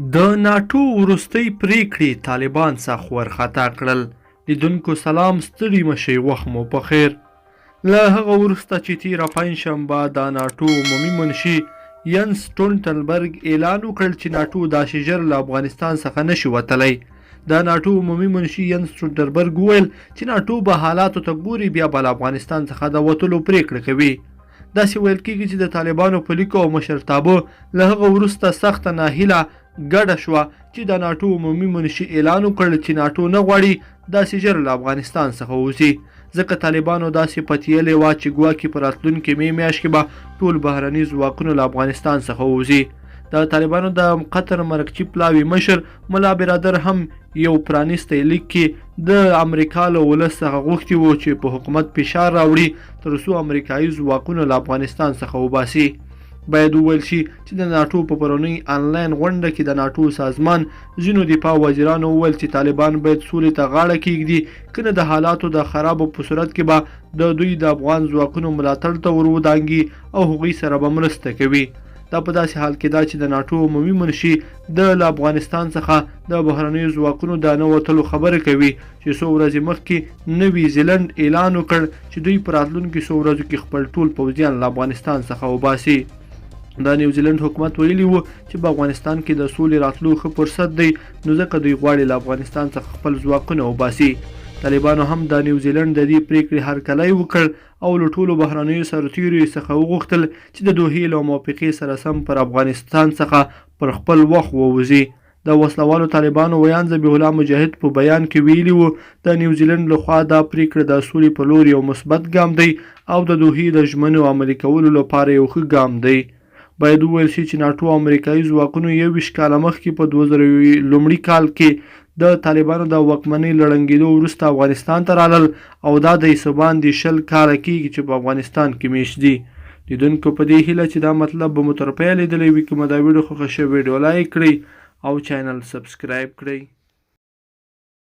د ناټو وروستۍ پریکړې طالبان سخت وارخطا کړل. لیدونکو سلام، ستړي مشئ، وخت مو په خیر. له هغه وروسته چې تېره پنجشنبه د ناټو عمومي منشي ینس سټولټنبرګ اعلان وکړ چې ناټو داسې ژر له افغانستان څخه نشي وتلی. د ناټو عمومي منشي ینس سټولټنبرګ وویل چې ناټو به حالاتو ته ګوري، بیا به له افغانستان څخه د وتلو پریکړه کوي. داسې ویل کېږي چې د طالبانو په لیکو او مشرتابه له هغه وروسته سخته ناهیله ګډه شوه چې د ناټو عمومي منشي اعلان وکړ چې ناټو نه غواړي داسې ژر له افغانستان څخه ووځي، ځکه طالبانو داسې پتیلې وه چې ګواکې په راتلونکې مې میاشت کې به ټول بهرني ځواکونه له افغانستان څخه ووځي. د طالبانو د قطر مرکچي پلاوي مشر ملا برادر هم یو پرانیستی لیک کې د امریکا له ولس څخه غوښتي وو چې په حکومت فشار راوړي تر څو امریکایي ځواکونه له افغانستان څخه وباسي. باید وویل شي چې د ناټو په پرونۍ آنلاین غونډه کې د ناټو سازمان ځینو دفاع وزیرانو وویل چې طالبان باید سولې ته غاړه کیږدي، کنه د حالاتو د خرابو په صورت کې به د دوی د افغان ځواکونو ملاتړ ته ور ودانګي او هغوی سره به مرسته کوي. دا په داسې حال کې ده چې د ناټو عمومي منشي د له افغانستان څخه د بهرنیو ځواکونو د نه وتلو خبره کوي چې څو ورځې مخکې نوي زیلند اعلان وکړ چې دوی په راتلونکو څو ورځو کې خپل ټول پوځیان له افغانستان څخه وباسي. د نیوزیلند حکومت ویلي وو چې په افغانستان کې د سولې راتلو ښه فرصت دی، نو ځکه دوی غواړي له افغانستان څخه خپل ځواکونه وباسي. طالبانو هم د نیوزیلند د دې پریکړې هرکلی وکړ او له ټولو بهرنیو سرتیرو څخه وغوښتل چې د دوحې له موافقې سره سم پر افغانستان څخه پر خپل وخت ووځي. د وسلوالو طالبانو ویان ذبیح الله مجاهد په بیان کې ویلي وو د نیوزیلند لخوا دا پریکړه د سولې په لور یو مثبت ګام دی او د دوحې د ژمنو عملي کولو لپاره یو ښه ګام دی. باید وویل شي چې ناټو امریکایي ځواکونو 21 کاله مخکې په 2001 کال کې د طالبانو د واکمنۍ له ړنګېدو وروسته افغانستان ته رالل او دا د حسابان د 20 کاله کېږي چې په افغانستان کې میشت دي. لیدونکو په دې هیله چې دا مطلب به مو تر پایه لیدلی وي، که مو دا ویډیو خوښه شوې ویډیو لایک کړئ او چینل سبسکرایب کړئ.